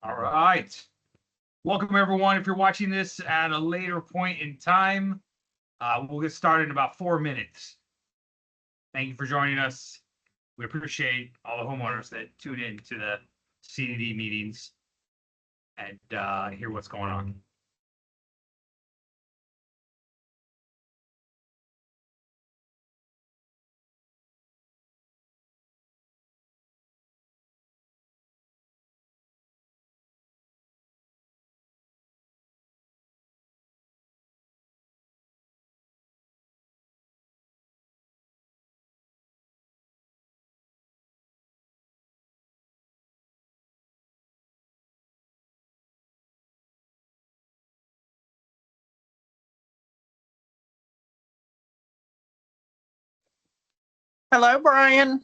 All right. Welcome, everyone. If you're watching this at a later point in time, we'll get started in about 4 minutes. Thank you for joining us. We appreciate all the homeowners that tune in to the CDD meetings and hear what's going on. Hello, Brian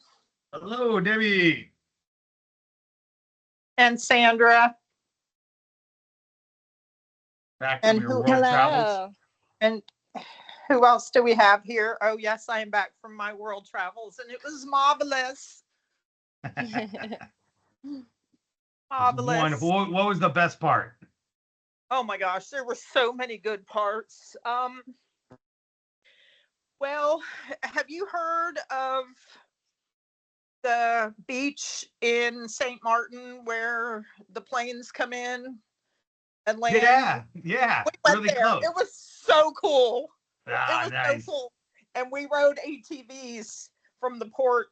Hello, Debbie. and Sandra. Back from And your who world travels. and who else do we have here? Oh, yes, I am back from my world travels, and it was marvelous. Marvelous. Wonderful. What was the best part? Oh my gosh, there were so many good parts. Well, have you heard of the beach in St. Martin where the planes come in and land? Yeah. We went Really there. close. It was so cool. It was Nice. so cool. And we rode ATVs from the port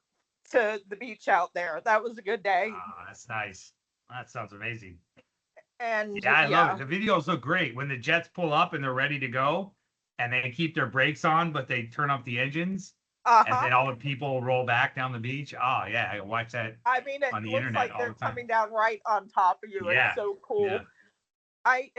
to the beach out there. That was a good day. That's nice. That sounds amazing. And Yeah, I love yeah. it. The videos look great when the jets pull up and they're ready to go, and they keep their brakes on, but they turn up the engines, and Uh-huh. then all the people roll back down the beach. Oh yeah, I watch that I mean, it on the looks internet like all they're the time. coming down right on top of you. Yeah, It's so yeah. cool. I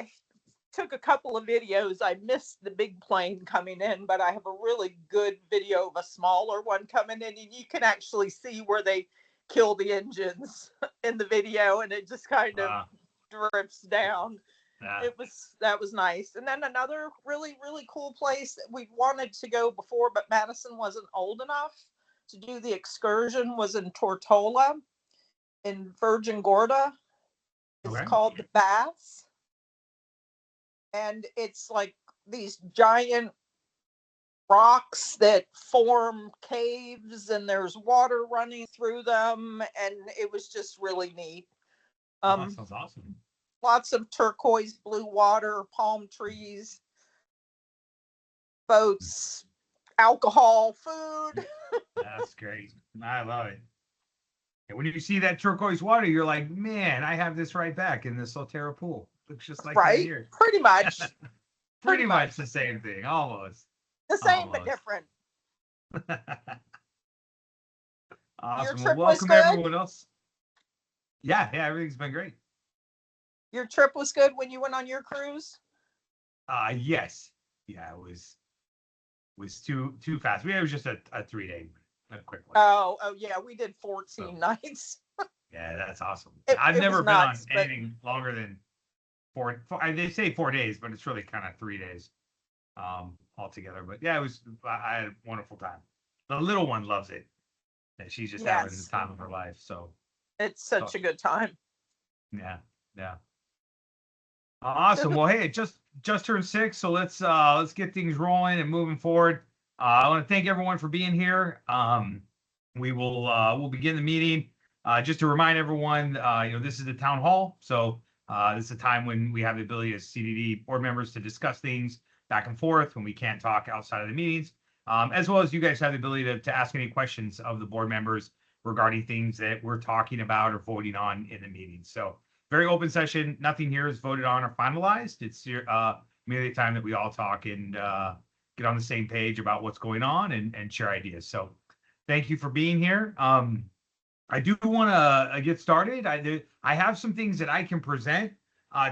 took a couple of videos. I missed the big plane coming in, but I have a really good video of a smaller one coming in, and you can actually see where they kill the engines in the video, and it just kind of Uh, drifts down. yeah. That was nice. And then another really cool place that we wanted to go before, but Madison wasn't old enough to do the excursion, was in Tortola in Virgin Gorda. It's Okay. called the Baths, and it's like these giant rocks that form caves, and there's water running through them, and it was just really neat. Oh, that um sounds awesome. Lots of turquoise blue water, palm trees, boats, alcohol, food. That's great. I love it. And when you see that turquoise water, you're like, man, I have this right back in the Solterra pool. Looks just like that Right, here. pretty much. Pretty much the same thing, almost. The same but Almost. different. Your Awesome. Well, trip was welcome good. everyone else. Yeah, everything's been great. Your trip was good when you went on your cruise. Yes. Yeah, it was too fast. It was just a 3 day, a quick one. Oh yeah, we did 14 nights. Yeah, that's awesome. I've It was never been on nuts, but anything longer than four. They say 4 days, but it's really kind of 3 days altogether. But yeah, I had a wonderful time. The little one loves it, and she's just having the yes, time of her life. So it's such a good time. yeah. Awesome. Well, hey, it just turned 6, so let's get things rolling and moving forward. I want to thank everyone for being here. We'll begin the meeting. Just to remind everyone, this is the town hall, so this is a time when we have the ability as CDD board members to discuss things back and forth when we can't talk outside of the meetings, as well as you guys have the ability to ask any questions of the board members regarding things that we're talking about or voting on in the meeting. So very open session. Nothing here is voted on or finalized. It's merely a time that we all talk and get on the same page about what's going on and share ideas. So thank you for being here. I do want to get started. I have some things that I can present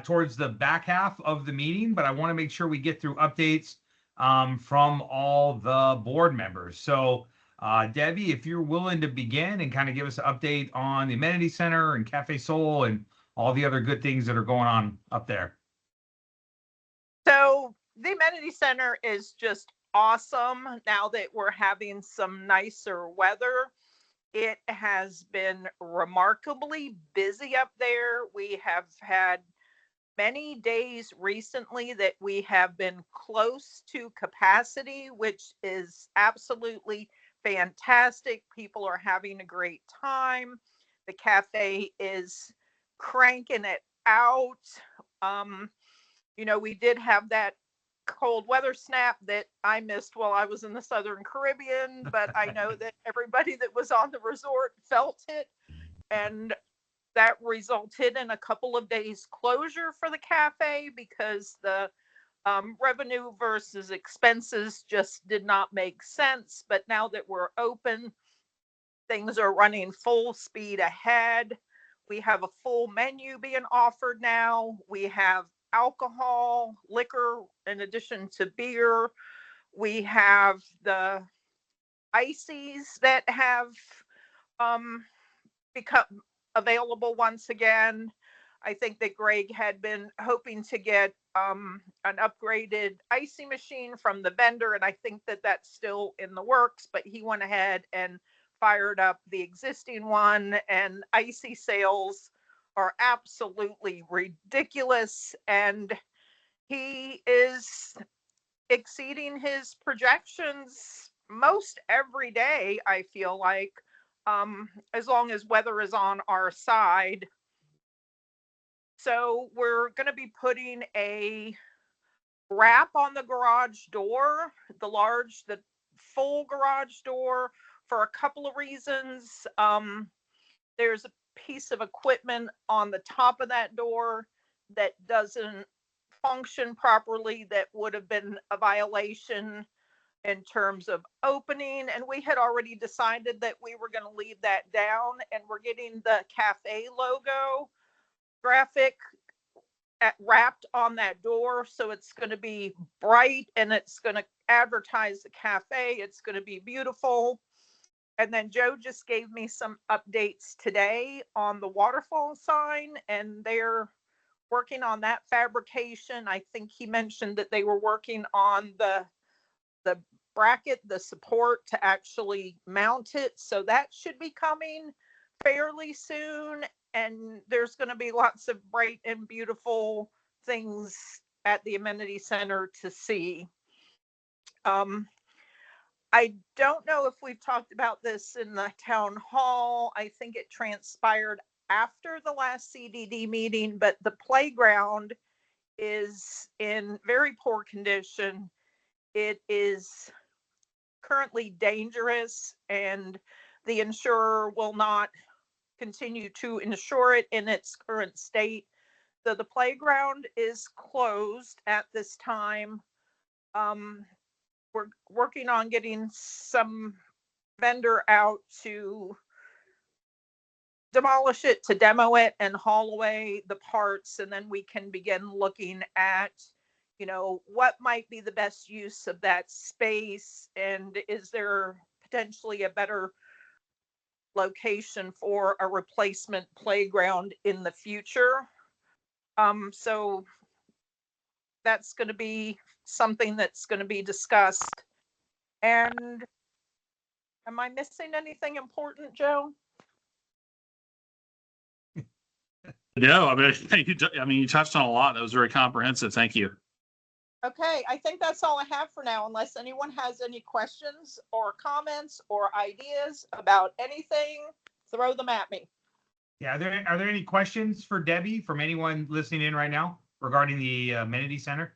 towards the back half of the meeting, but I want to make sure we get through updates from all the board members. So Debbie, if you're willing to begin and kind of give us an update on the amenity center and Cafe Sol and all the other good things that are going on up there. So the amenity center is just awesome now that we're having some nicer weather. It has been remarkably busy up there. We have had many days recently that we have been close to capacity, which is absolutely fantastic. People are having a great time. The cafe is cranking it out. Um, we did have that cold weather snap that I missed while I was in the Southern Caribbean, but I know that everybody that was on the resort felt it. And that resulted in a couple of days closure for the cafe because the revenue versus expenses just did not make sense. But now that we're open, things are running full speed ahead. We have a full menu being offered now. We have alcohol, liquor, in addition to beer. We have the ices that have um, become available once again. I think that Greg had been hoping to get an upgraded icy machine from the vendor, and I think that that's still in the works, but he went ahead and fired up the existing one, and icy sales are absolutely ridiculous, and he is exceeding his projections most every day, I feel like, as long as weather is on our side. So we're going to be putting a wrap on the garage door, the full garage door, for a couple of reasons. There's a piece of equipment on the top of that door that doesn't function properly that would have been a violation in terms of opening, and we had already decided that we were going to leave that down, and we're getting the cafe logo graphic wrapped on that door, so it's going to be bright and it's going to advertise the cafe. It's going to be beautiful. And then Joe just gave me some updates today on the waterfall sign, and they're working on that fabrication. I think he mentioned that they were working on the bracket, the support to actually mount it. So that should be coming fairly soon. And there's going to be lots of bright and beautiful things at the amenity center to see. I don't know if we've talked about this in the town hall. I think it transpired after the last CDD meeting, but the playground is in very poor condition. It is currently dangerous, and the insurer will not continue to insure it in its current state. So the playground is closed at this time. We're working on getting some vendor out to demolish it, to demo it, and haul away the parts, and then we can begin looking at what might be the best use of that space, and is there potentially a better location for a replacement playground in the future. So that's going to be something that's going to be discussed. And am I missing anything important, Joe? No, I mean, you touched on a lot. That was very comprehensive. Thank you. Okay, I think that's all I have for now, unless anyone has any questions or comments or ideas about anything, throw them at me. Yeah, are there any questions for Debbie from anyone listening in right now regarding the amenity center?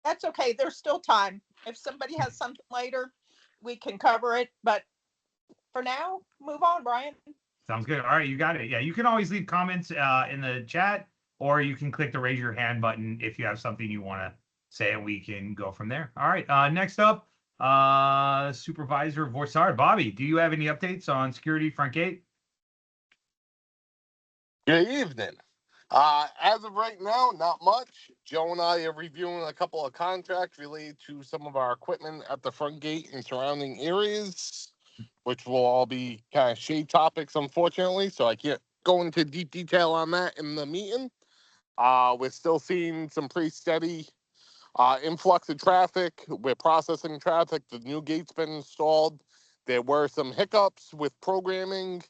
That's okay. There's still time. If somebody has something later, we can cover it. But for now, move on, Brian. Sounds good. All right, you got it. Yeah, you can always leave comments in the chat, or you can click the raise your hand button if you have something you want to say, and we can go from there. All right, next up, Supervisor Vorsard. Bobby, do you have any updates on security front gate? Good evening. As of right now, not much. Joe and I are reviewing a couple of contracts related to some of our equipment at the front gate and surrounding areas, which will all be kind of shade topics, unfortunately, so I can't go into deep detail on that in the meeting. We're still seeing some pretty steady influx of traffic. We're processing traffic. The new gate's been installed. There were some hiccups with programming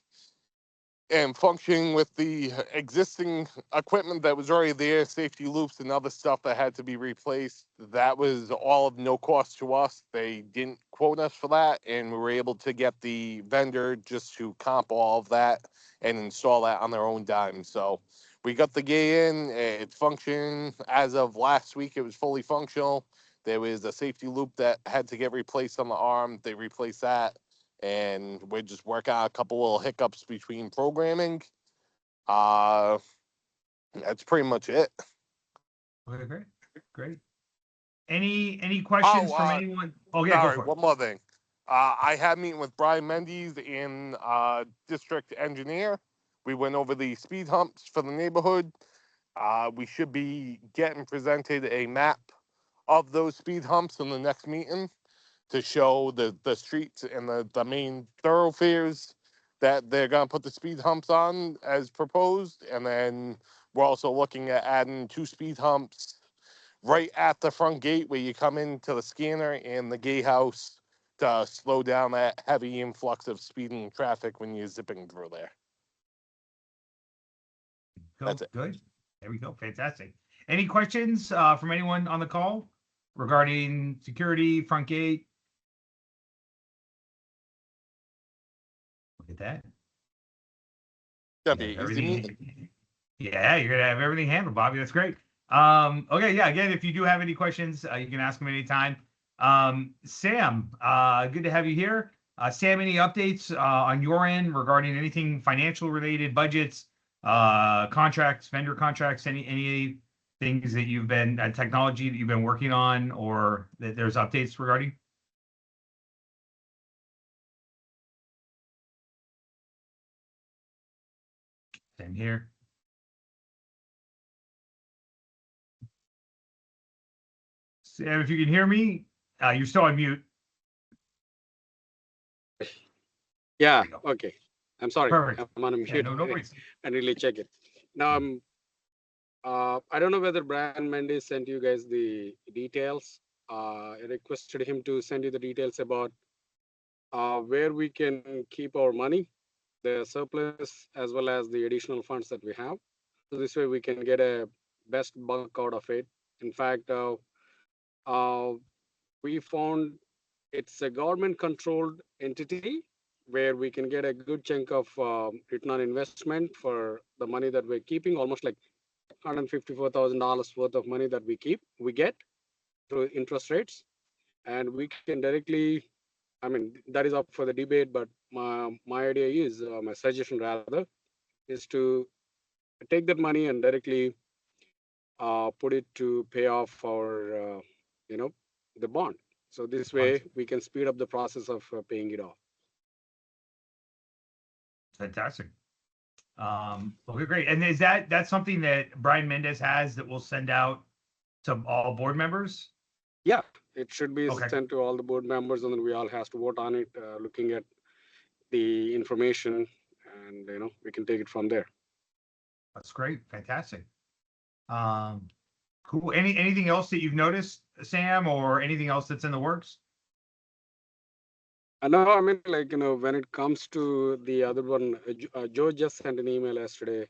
and functioning with the existing equipment that was already there, safety loops and other stuff that had to be replaced. That was all of no cost to us. They didn't quote us for that, and we were able to get the vendor just to comp all of that and install that on their own dime. So we got the gate in. It's functioning. As of last week, it was fully functional. There was a safety loop that had to get replaced on the arm. They replaced that. And we're just working out a couple little hiccups between programming. That's pretty much it. Okay, great, great. Any questions from anyone? Oh yeah, Sorry, go for one more thing. I had a meeting with Brian Mendes in district engineer. We went over the speed humps for the neighborhood. We should be getting presented a map of those speed humps in the next meeting to show the streets and the main thoroughfares that they're going to put the speed humps on as proposed. And then we're also looking at adding 2 speed humps right at the front gate where you come into the scanner and the gatehouse to slow down that heavy influx of speeding traffic when you're zipping through there. Go, That's it. good. There we go. Fantastic. Any questions from anyone on the call regarding security, front gate? Look at that. Gonna be Yeah, an easy meeting. Yeah, you're gonna have everything handled, Bobby. That's great. Okay, yeah. Again, if you do have any questions, you can ask them anytime. Sam, good to have you here. Sam, any updates on your end regarding anything financial related, budgets, contracts, vendor contracts, any things that you've been technology that you've been working on, or that there's updates regarding? Same here. Sam, if you can hear me, you're still on mute. Yeah, There you go. okay. I'm sorry. Perfect. I'm on a mute. Yeah, no worries. I really check it. Now, I don't know whether Brian Mendes sent you guys the details. I requested him to send you the details about where we can keep our money, the surplus, as well as the additional funds that we have. So this way we can get a best buck out of it. In fact, we found it's a government-controlled entity where we can get a good chunk of return on investment for the money that we're keeping, almost like $154,000 worth of money that we get through interest rates. And we can directly, I mean, that is up for the debate, but my idea is, my suggestion rather, is to take that money and directly put it to pay off our, the bond. So this way we can speed up the process of paying it off. Fantastic. Okay, great. And is that's something that Brian Mendes has that we'll send out to all board members? Yeah, it should be Okay. sent to all the board members, and then we all has to vote on it, looking at the information, and we can take it from there. That's great. Fantastic. Cool. Anything else that you've noticed, Sam, or anything else that's in the works? No, I mean, like, when it comes to the other one, Joe just sent an email yesterday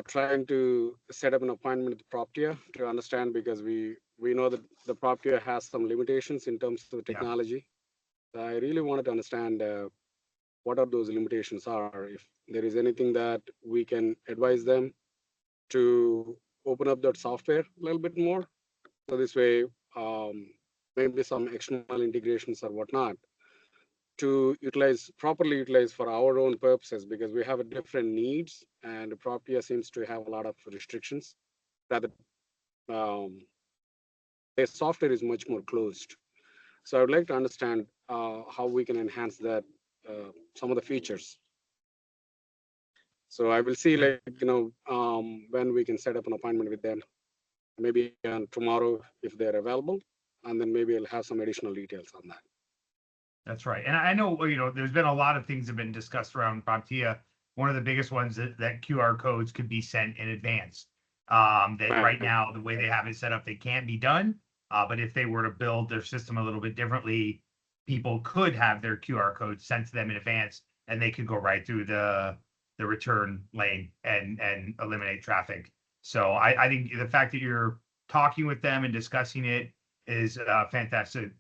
trying to set up an appointment with Proptia to understand, because we know that the Proptia has some limitations in terms of the technology. Yeah. I really wanted to understand what are those limitations are, if there is anything that we can advise them to open up that software a little bit more. So this way, maybe some external integrations or whatnot to properly utilize for our own purposes, because we have different needs, and Propia seems to have a lot of restrictions. Rather, their software is much more closed. So I would like to understand how we can enhance that, some of the features. So I will see, like, when we can set up an appointment with them, maybe tomorrow if they're available, and then maybe I'll have some additional details on that. That's right. And I know, there's been a lot of things that have been discussed around Promptia. One of the biggest ones that QR codes could be sent in advance. That Right. right now, the way they have it set up, they can't be done. But if they were to build their system a little bit differently, people could have their QR code sent to them in advance, and they could go right through the return lane and eliminate traffic. So I think the fact that you're talking with them and discussing it is a fantastic,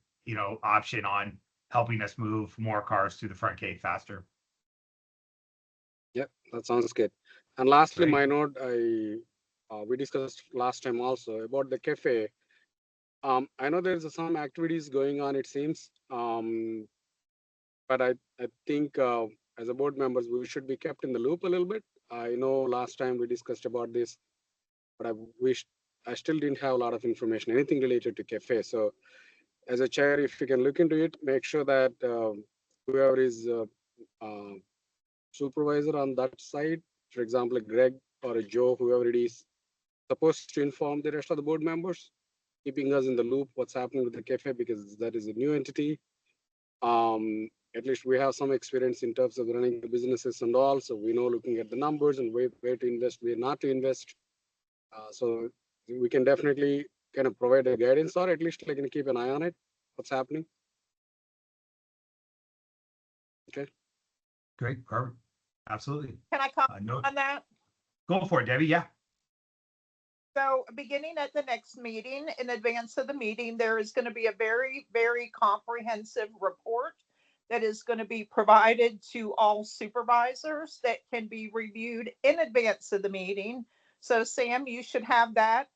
option on helping us move more cars through the front gate faster. Yep, that sounds good. And lastly, Great. my note, we discussed last time also about the cafe. I know there's some activities going on, it seems. But I think as a board members, we should be kept in the loop a little bit. I know last time we discussed about this, but I still didn't have a lot of information, anything related to cafe. So as a chair, if you can look into it, make sure that whoever is supervisor on that side, for example, Greg or a Joe, whoever it is, supposed to inform the rest of the board members, keeping us in the loop what's happening with the cafe, because that is a new entity. At least we have some experience in terms of running the businesses and all, so we know looking at the numbers and where to invest, where not to invest. So we can definitely kind of provide a guidance, or at least like keep an eye on it, what's happening. Okay. Great, perfect. Absolutely. Can I comment No, on that? go for it, Debbie. Yeah. So beginning at the next meeting, in advance of the meeting, there is going to be a very, very comprehensive report that is going to be provided to all supervisors that can be reviewed in advance of the meeting. So Sam, you should have that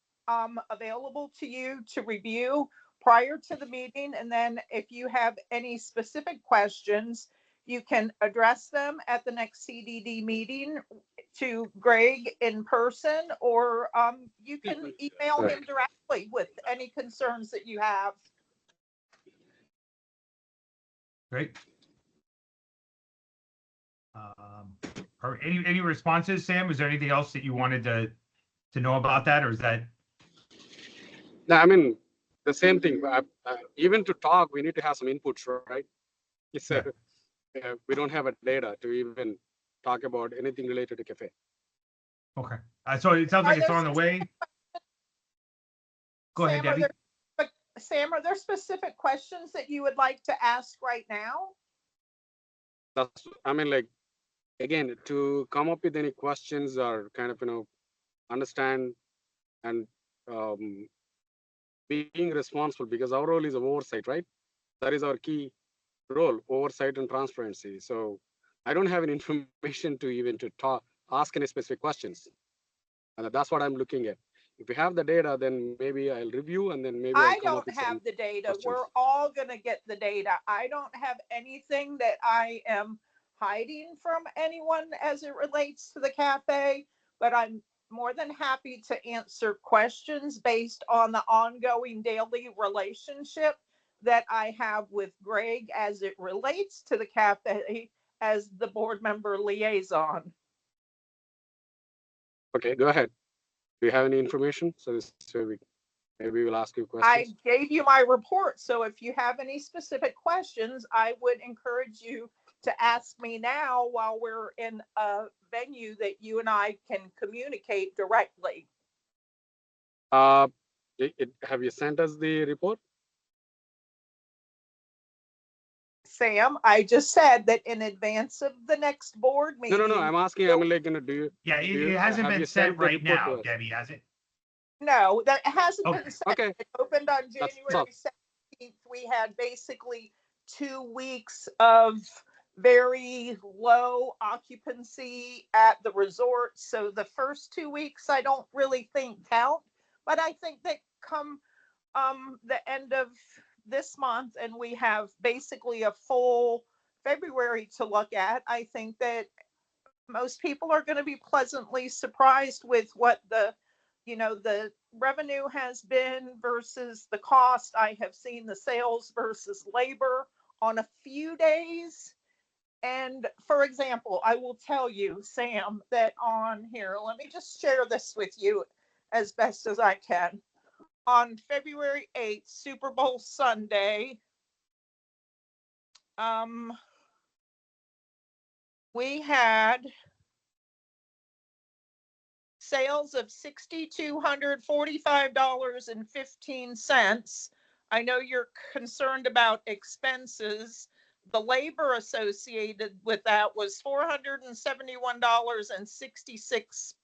available to you to review prior to the meeting. And then if you have any specific questions, you can address them at the next CDD meeting to Greg in person, or you can email him directly with any concerns that you have. Great. Any responses, Sam? Is there anything else that you wanted to know about that, or is that? No, I mean the same thing. Even to talk, we need to have some inputs, right? So we don't have a data to even talk about anything related to cafe. Okay. So it sounds like it's on the way. Go ahead, Debbie. Sam, are there specific questions that you would like to ask right now? I mean, like, again, to come up with any questions or kind of, understand and being responsible, because our role is oversight, right? That is our key role, oversight and transparency. So I don't have any information to even to ask any specific questions. And that's what I'm looking at. If we have the data, then maybe I'll review, and then maybe I don't have the data. questions. We're all going to get the data. I don't have anything that I am hiding from anyone as it relates to the cafe, but I'm more than happy to answer questions based on the ongoing daily relationship that I have with Greg as it relates to the cafe as the board member liaison. Okay, go ahead. Do you have any information? So this way maybe we'll ask you questions. I gave you my report, so if you have any specific questions, I would encourage you to ask me now while we're in a venue that you and I can communicate directly. Have you sent us the report? Sam, I just said that in advance of the next board meeting. No. I'm asking. I mean, like, do you? Yeah, do you, it hasn't have been you sent right the report to now, us? Debbie, has it? No, that hasn't Okay. been sent. Okay. It opened on That's January 17th. We had basically 2 weeks of very low occupancy at the resort. So the first 2 weeks, I don't really think count, but I think that come the end of this month and we have basically a full February to look at, I think that most people are going to be pleasantly surprised with what the revenue has been versus the cost. I have seen the sales versus labor on a few days. And for example, I will tell you, Sam, that on here, let me just share this with you as best as I can. On February 8th, Super Bowl Sunday, we had sales of $6,245.15. I know you're concerned about expenses. The labor associated with that was $471.66.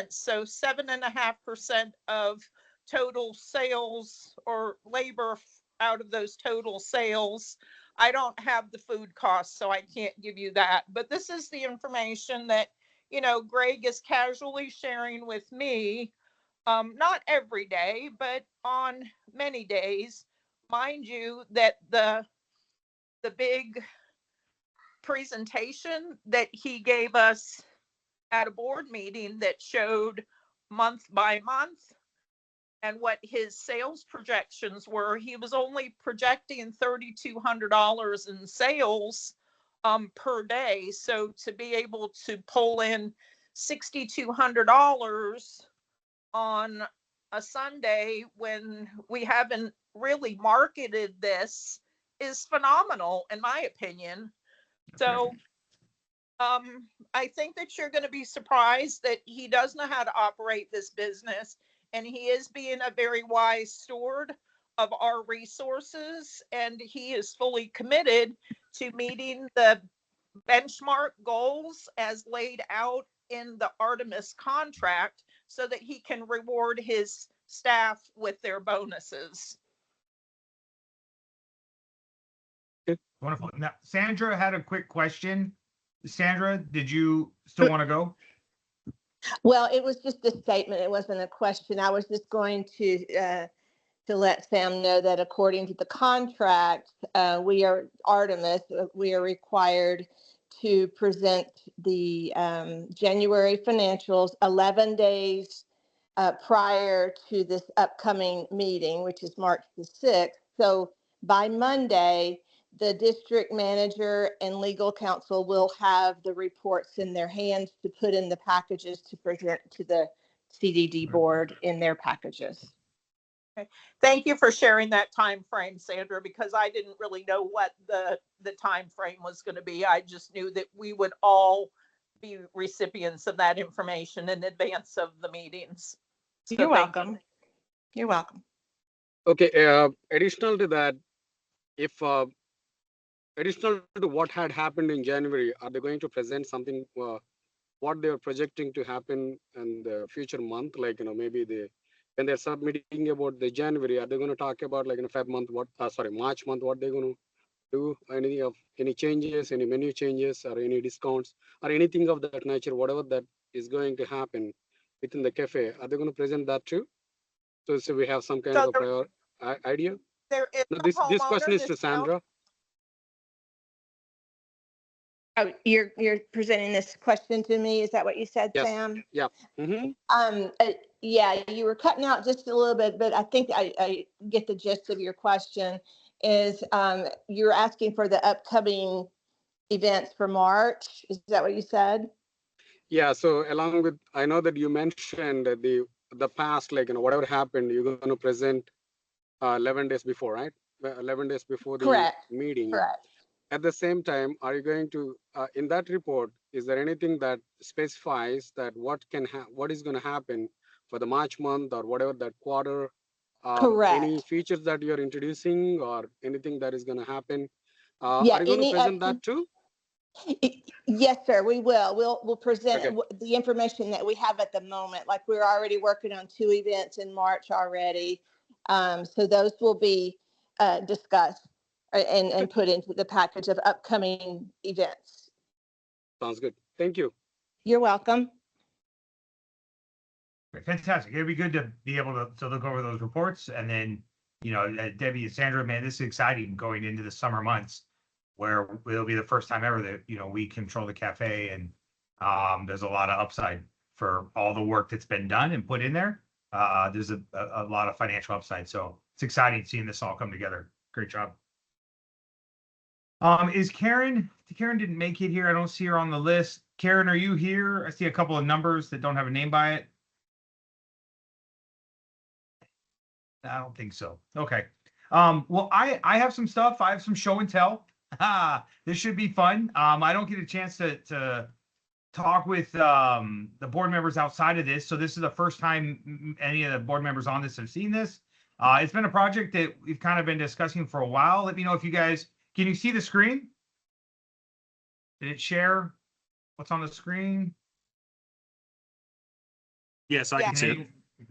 So 7.5% of total sales or labor out of those total sales. I don't have the food costs, so I can't give you that. But this is the information that, Greg is casually sharing with me. Not every day, but on many days. Mind you, that the big presentation that he gave us at a board meeting that showed month by month and what his sales projections were, he was only projecting $3,200 in sales per day. So to be able to pull in $6,200 on a Sunday when we haven't really marketed this is phenomenal, in my opinion. So I think that you're going to be surprised that he does know how to operate this business, and he is being a very wise steward of our resources, and he is fully committed to meeting the benchmark goals as laid out in the Artemis contract so that he can reward his staff with their bonuses. Wonderful. Now, Sandra had a quick question. Sandra, did you still want to go? Well, it was just a statement. It wasn't a question. I was just going to let Sam know that according to the contract, we are Artemis. We are required to present the January financials 11 days prior to this upcoming meeting, which is March the 6th. So by Monday, the district manager and legal counsel will have the reports in their hands to put in the packages to present to the CDD board in their packages. Okay. Thank you for sharing that time frame, Sandra, because I didn't really know what the time frame was going to be. I just knew that we would all be recipients of that information in advance of the meetings. So You're welcome. You're welcome. Okay, additional to that, if additional to what had happened in January, are they going to present something, what they are projecting to happen in the future month? Like, maybe when they're submitting about the January, are they going to talk about like in Feb month, March month, what they're going to do? Any changes, any menu changes or any discounts or anything of that nature, whatever that is going to happen within the cafe, are they going to present that too? So we have some kind of a prior idea. There is No, this question is to Sandra. Oh, you're presenting this question to me. Is that what you said, Yes. Sam? Yeah. Mm-hmm. Yeah, you were cutting out just a little bit, but I think I get the gist of your question. Is you're asking for the upcoming events for March? Is that what you said? Yeah. So along with, I know that you mentioned the past, like whatever happened, you're going to present 11 days before, right? 11 days before the Correct. meeting. Correct. At the same time, are you going to, in that report, is there anything that specifies that what is going to happen for the March month or whatever that quarter? Correct. Any features that you're introducing or anything that is going to happen? Yeah, are you going to present that too? Yes, sir, we will. We'll present Okay. the information that we have at the moment. Like we're already working on 2 events in March already. So those will be discussed and put into the package of upcoming events. Sounds good. Thank you. You're welcome. Fantastic. It'd be good to be able to look over those reports. And then, Debbie and Sandra, man, this is exciting going into the summer months where it'll be the first time ever that, we control the cafe. And there's a lot of upside for all the work that's been done and put in there. There's a lot of financial upside. So it's exciting seeing this all come together. Great job. Is Karen didn't make it here. I don't see her on the list. Karen, are you here? I see a couple of numbers that don't have a name by it. I don't think so. Okay. Well, I have some stuff. I have some show and tell. This should be fun. I don't get a chance to talk with the board members outside of this. So this is the first time any of the board members on this have seen this. It's been a project that we've kind of been discussing for a while. Let me know if you guys, can you see the screen? Did it share what's on the screen? Yes, I can see it.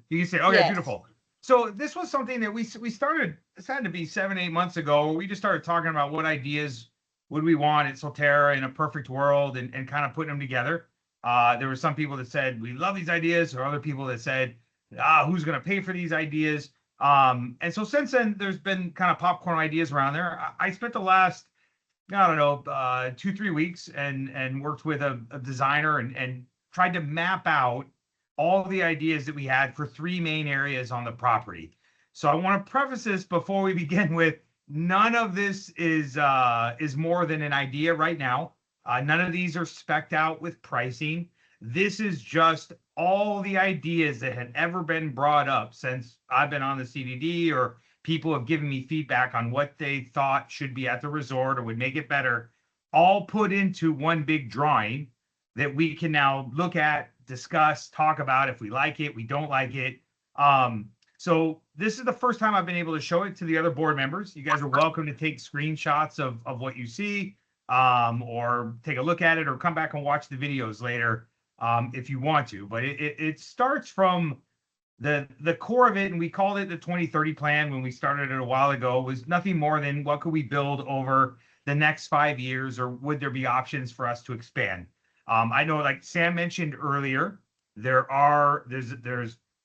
You can see it. Okay, Yes. beautiful. So this was something that we started, this had to be 7-8 months ago, where we just started talking about what ideas would we want at Solterra in a perfect world, and kind of putting them together. There were some people that said, we love these ideas, or other people that said, who's going to pay for these ideas? And so since then, there's been kind of popcorn ideas around there. I spent the last, I don't know, 2-3 weeks and worked with a designer and tried to map out all the ideas that we had for 3 main areas on the property. So I want to preface this before we begin with, none of this is more than an idea right now. None of these are spec'd out with pricing. This is just all the ideas that had ever been brought up since I've been on the CDD, or people have given me feedback on what they thought should be at the resort or would make it better, all put into one big drawing that we can now look at, discuss, talk about if we like it, we don't like it. So this is the first time I've been able to show it to the other board members. You guys are welcome to take screenshots of what you see, or take a look at it, or come back and watch the videos later if you want to. But it starts from the core of it, and we called it the 2030 plan when we started it a while ago, was nothing more than what could we build over the next 5 years, or would there be options for us to expand? I know, like Sam mentioned earlier, there's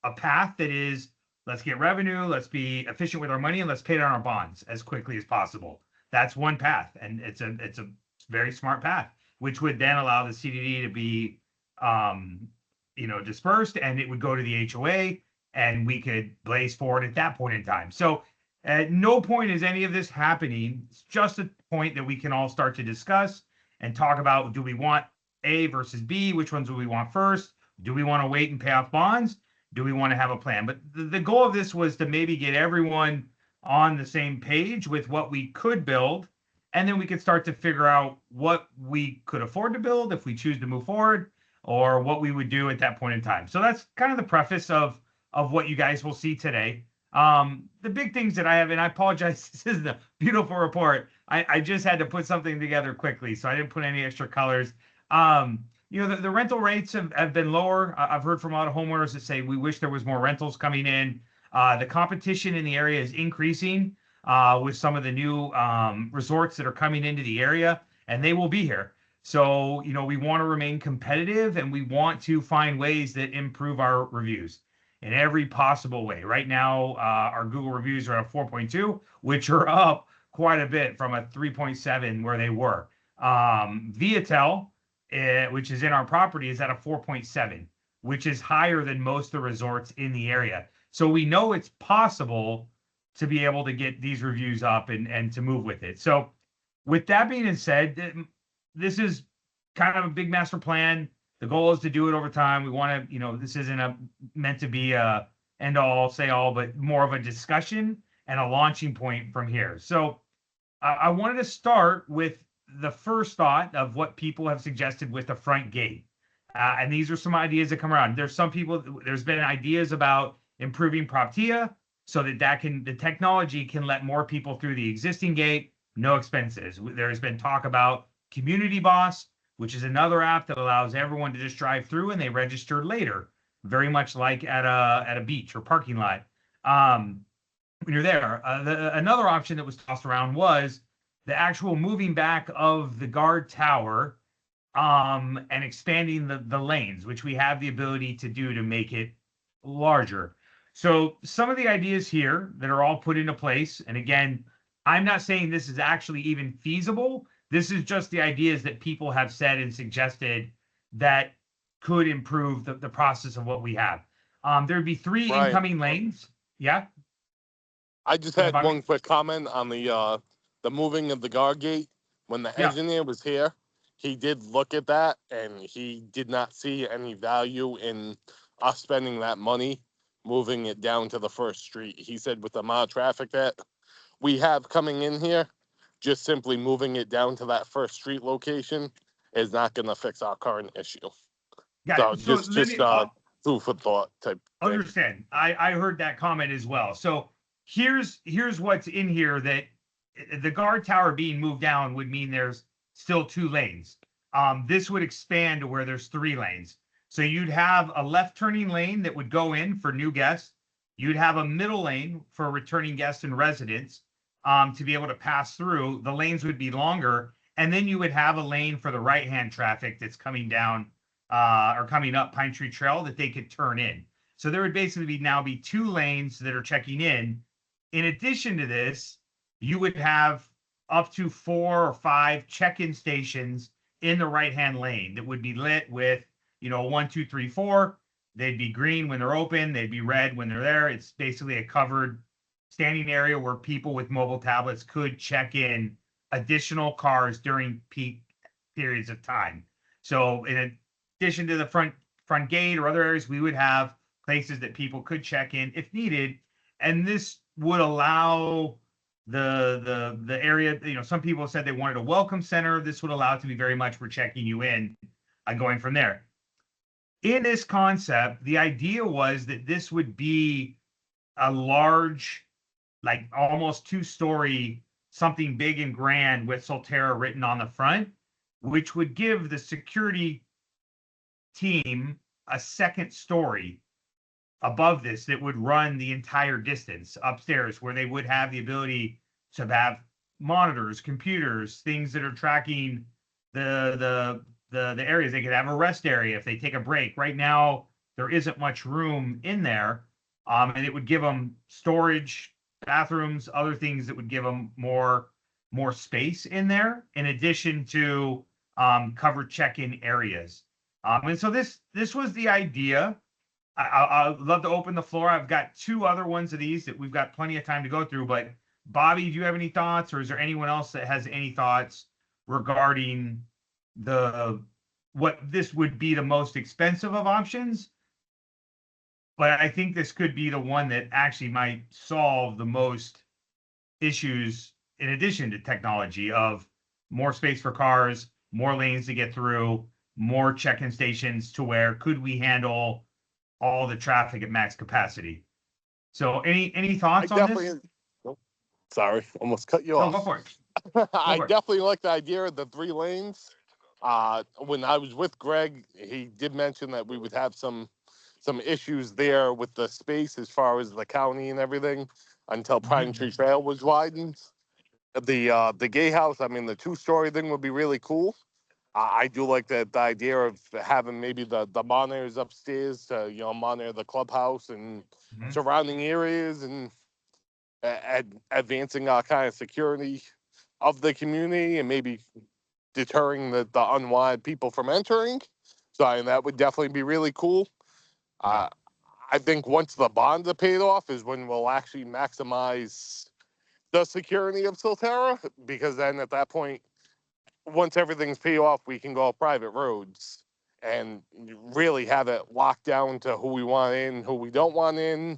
a path that is, let's get revenue, let's be efficient with our money, and let's pay down our bonds as quickly as possible. That's one path, and it's a very smart path, which would then allow the CDD to be dispersed, and it would go to the HOA, and we could blaze forward at that point in time. So at no point is any of this happening. It's just a point that we can all start to discuss and talk about, do we want A versus B? Which ones do we want first? Do we want to wait and pay off bonds? Do we want to have a plan? But the goal of this was to maybe get everyone on the same page with what we could build, and then we could start to figure out what we could afford to build if we choose to move forward, or what we would do at that point in time. So that's kind of the preface of what you guys will see today. The big things that I have, and I apologize, this isn't a beautiful report. I just had to put something together quickly, so I didn't put any extra colors. The rental rates have been lower. I've heard from a lot of homeowners that say we wish there was more rentals coming in. The competition in the area is increasing with some of the new resorts that are coming into the area, and they will be here. So, we want to remain competitive, and we want to find ways that improve our reviews in every possible way. Right now, our Google reviews are at 4.2, which are up quite a bit from a 3.7 where they were. Viatel, which is in our property, is at a 4.7, which is higher than most of the resorts in the area. So we know it's possible to be able to get these reviews up and to move with it. So with that being said, this is kind of a big master plan. The goal is to do it over time. We want to, this isn't meant to be a end all, say all, but more of a discussion and a launching point from here. So I wanted to start with the first thought of what people have suggested with the front gate. And these are some ideas that come around. There's been ideas about improving PropTIA so that the technology can let more people through the existing gate, no expenses. There's been talk about Community Boss, which is another app that allows everyone to just drive through and they register later, very much like at a beach or parking lot. When you're there, another option that was tossed around was the actual moving back of the guard tower, and expanding the lanes, which we have the ability to do to make it larger. So some of the ideas here that are all put into place, and again, I'm not saying this is actually even feasible. This is just the ideas that people have said and suggested that could improve the process of what we have. There'd be 3 Right. incoming lanes. Yeah. I just Go had ahead, Bobby. one quick comment on the moving of the guard gate. When the Yeah. engineer was here, he did look at that, and he did not see any value in us spending that money moving it down to the first street. He said with the amount of traffic that we have coming in here, just simply moving it down to that first street location is not going to fix our current issue. Got So it. So just let me food for thought type thing. understand. I heard that comment as well. So here's what's in here that the guard tower being moved down would mean there's still 2 lanes. This would expand to where there's 3 lanes. So you'd have a left turning lane that would go in for new guests. You'd have a middle lane for returning guests and residents to be able to pass through. The lanes would be longer. And then you would have a lane for the right-hand traffic that's coming down or coming up Pine Tree Trail that they could turn in. So there would basically now be 2 lanes that are checking in. In addition to this, you would have up to 4 or 5 check-in stations in the right-hand lane that would be lit with, 1, 2, 3, 4. They'd be green when they're open. They'd be red when they're there. It's basically a covered standing area where people with mobile tablets could check in additional cars during peak periods of time. So in addition to the front gate or other areas, we would have places that people could check in if needed. And this would allow the area, some people said they wanted a welcome center. This would allow it to be very much for checking you in and going from there. In this concept, the idea was that this would be a large, like almost 2-story, something big and grand with Solterra written on the front, which would give the security team a second story above this that would run the entire distance upstairs, where they would have the ability to have monitors, computers, things that are tracking the areas. They could have a rest area if they take a break. Right now, there isn't much room in there, and it would give them storage, bathrooms, other things that would give them more space in there, in addition to covered check-in areas. And so this was the idea. I'd love to open the floor. I've got 2 other ones of these that we've got plenty of time to go through. But Bobby, do you have any thoughts, or is there anyone else that has any thoughts regarding what this would be the most expensive of options? But I think this could be the one that actually might solve the most issues, in addition to technology, of more space for cars, more lanes to get through, more check-in stations, to where could we handle all the traffic at max capacity? So any thoughts on this? Nope. Sorry, almost cut you No, off. go for it. I for it. definitely like the idea of the 3 lanes. When I was with Greg, he did mention that we would have some issues there with the space as far as the county and everything until Pine Tree Trail was widened. The gatehouse, I mean, the 2-story thing would be really cool. I do like the idea of having maybe the monitors upstairs to, monitor the clubhouse and surrounding areas, and advancing our kind of security of the community, and maybe deterring the unwanted people from entering. So that would definitely be really cool. I think once the bonds are paid off is when we'll actually maximize the security of Solterra, because then at that point, once everything's paid off, we can go off private roads and really have it locked down to who we want in, who we don't want in,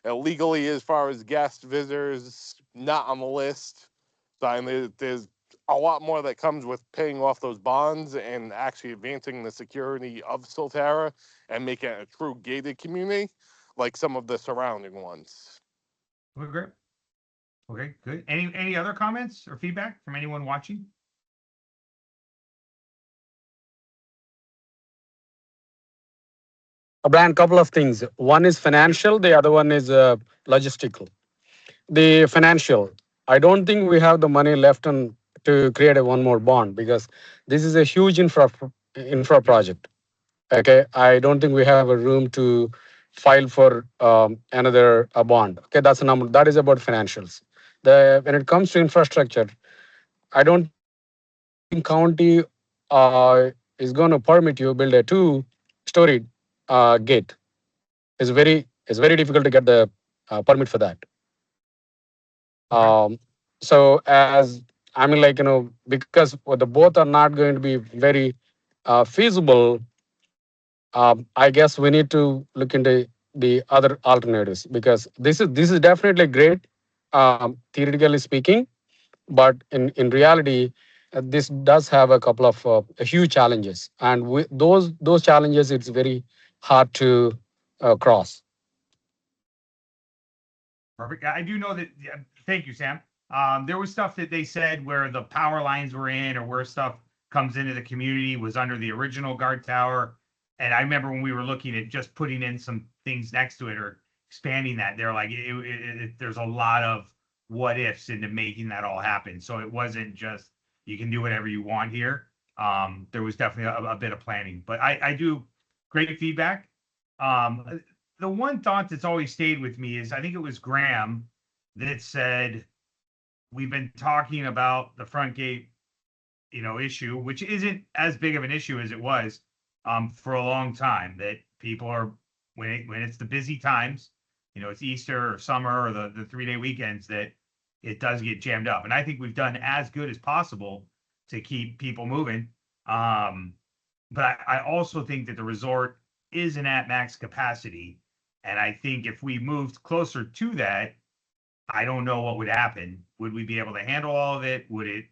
legally as far as guest visitors not on the list. So there's a lot more that comes with paying off those bonds and actually advancing the security of Solterra and making it a true gated community like some of the surrounding ones. Okay, great. Okay, good. Any other comments or feedback from anyone watching? Brian, couple of things. One is financial, the other one is logistical. The financial, I don't think we have the money left to create one more bond, because this is a huge infra project. Okay, I don't think we have a room to file for another bond. Okay, that's a number. That is about financials. When it comes to infrastructure, I don't think county is going to permit you build a 2-story gate. It's very difficult to get the permit for that. So as I mean, like, because the both are not going to be very feasible, I guess we need to look into the other alternatives, because this is definitely great, theoretically speaking, but in reality, this does have a couple of huge challenges, and those challenges, it's very hard to cross. Perfect. I do know that. Yeah, thank you, Sam. There was stuff that they said where the power lines were in, or where stuff comes into the community was under the original guard tower. And I remember when we were looking at just putting in some things next to it or expanding that, they're like, there's a lot of what ifs into making that all happen. So it wasn't just you can do whatever you want here. There was definitely a bit of planning, but I do great feedback. The one thought that's always stayed with me is I think it was Graham that said, we've been talking about the front gate, issue, which isn't as big of an issue as it was for a long time, that people are, when it's the busy times, it's Easter or summer or the 3-day weekends, that it does get jammed up. And I think we've done as good as possible to keep people moving. But I also think that the resort isn't at max capacity. And I think if we moved closer to that, I don't know what would happen. Would we be able to handle all of it? Would it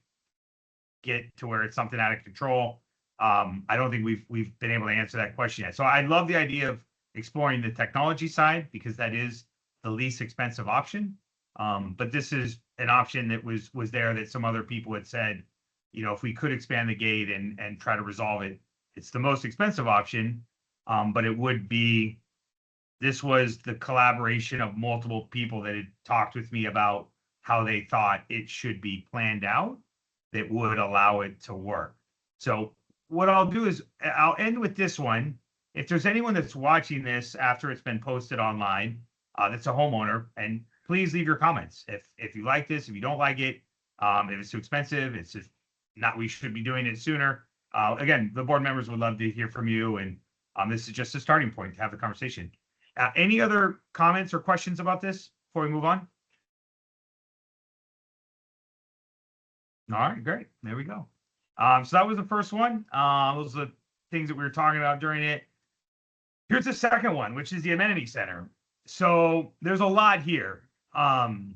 get to where it's something out of control? I don't think we've been able to answer that question yet. So I love the idea of exploring the technology side, because that is the least expensive option. But this is an option that was there that some other people had said, if we could expand the gate and try to resolve it, it's the most expensive option. But it would be, this was the collaboration of multiple people that had talked with me about how they thought it should be planned out that would allow it to work. So what I'll do is I'll end with this one. If there's anyone that's watching this after it's been posted online, that's a homeowner, and please leave your comments. If you like this, if you don't like it, if it's too expensive, it's just not, we should be doing it sooner. Again, the board members would love to hear from you, and this is just a starting point to have the conversation. Any other comments or questions about this before we move on? All right, great. There we go. So that was the first one. Those are the things that we were talking about during it. Here's the second one, which is the amenity center. So there's a lot here. And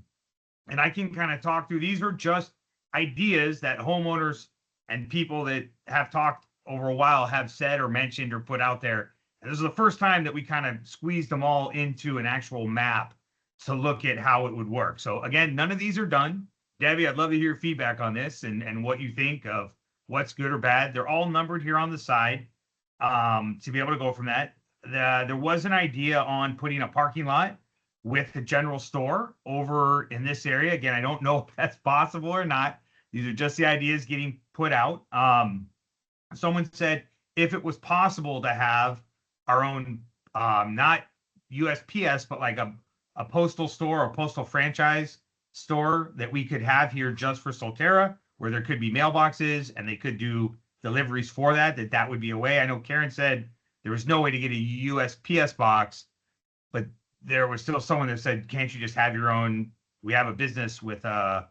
I can kind of talk through, these are just ideas that homeowners and people that have talked over a while have said or mentioned or put out there. And this is the first time that we kind of squeezed them all into an actual map to look at how it would work. So again, none of these are done. Debbie, I'd love to hear your feedback on this and what you think of what's good or bad. They're all numbered here on the side to be able to go from that. There was an idea on putting a parking lot with the general store over in this area. Again, I don't know if that's possible or not. These are just the ideas getting put out. Someone said if it was possible to have our own, not USPS, but like a postal store or postal franchise store that we could have here just for Solterra, where there could be mailboxes and they could do deliveries for that would be a way. I know Karen said there was no way to get a USPS box, but there was still someone that said, can't you just have your own? We have a business with the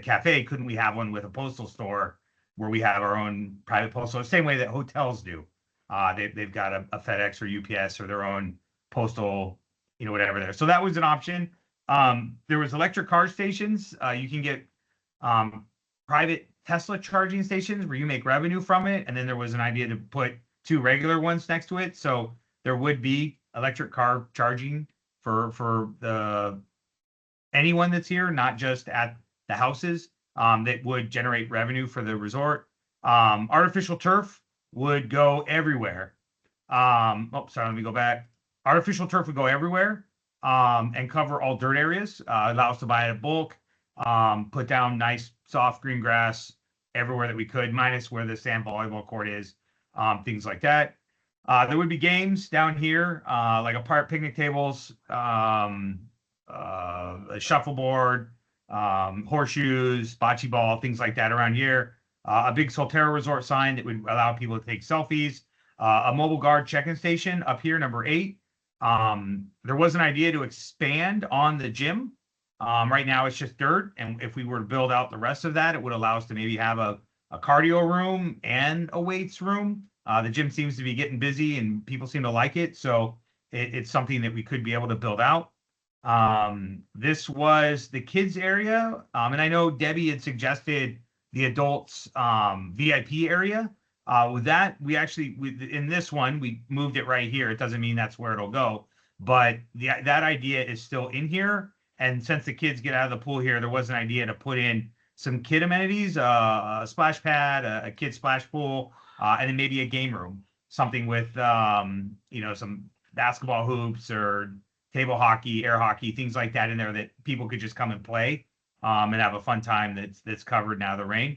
cafe. Couldn't we have one with a postal store where we have our own private postal, the same way that hotels do? They've got a FedEx or UPS or their own postal, whatever there. So that was an option. There was electric car stations. You can get private Tesla charging stations where you make revenue from it. And then there was an idea to put 2 regular ones next to it. So there would be electric car charging for anyone that's here, not just at the houses, that would generate revenue for the resort. Artificial turf would go everywhere. Let me go back. Artificial turf would go everywhere and cover all dirt areas. Allow us to buy it at bulk, put down nice soft green grass everywhere that we could, minus where the sand volleyball court is, things like that. There would be games down here, like apart picnic tables, a shuffleboard, horseshoes, bocce ball, things like that around here. A big Solterra resort sign that would allow people to take selfies. A mobile guard check-in station up here, number 8. There was an idea to expand on the gym. Right now it's just dirt, and if we were to build out the rest of that, it would allow us to maybe have a cardio room and a weights room. The gym seems to be getting busy and people seem to like it, so it's something that we could be able to build out. This was the kids area, and I know Debbie had suggested the adults VIP area. With that, we actually in this one we moved it right here. It doesn't mean that's where it'll go, but that idea is still in here. And since the kids get out of the pool here, there was an idea to put in some kid amenities, a splash pad, a kid splash pool, and then maybe a game room, something with some basketball hoops or table hockey, air hockey, things like that in there that people could just come and play and have a fun time that's covered now the rain.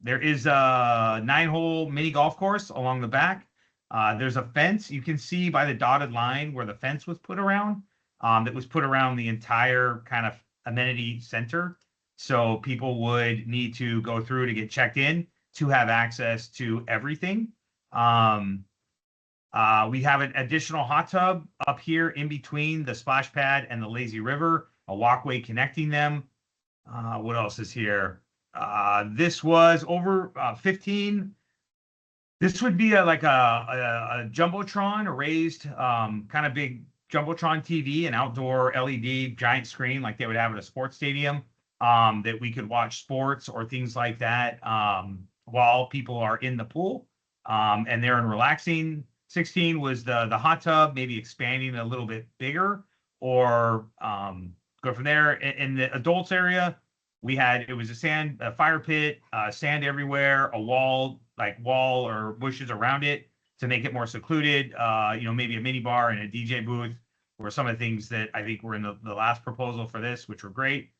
There is a 9-hole mini golf course along the back. There's a fence. You can see by the dotted line where the fence was put around. That was put around the entire kind of amenity center. So people would need to go through to get checked in to have access to everything. We have an additional hot tub up here in between the splash pad and the lazy river, a walkway connecting them. What else is here? This was over 15. This would be like a Jumbotron, a raised kind of big Jumbotron TV, an outdoor LED giant screen like they would have at a sports stadium that we could watch sports or things like that while people are in the pool and they're in relaxing. 16 was the hot tub, maybe expanding a little bit bigger or go from there. In the adults area, it was a fire pit, sand everywhere, a wall or bushes around it to make it more secluded. Maybe a mini bar and a DJ booth were some of the things that I think were in the last proposal for this, which were great.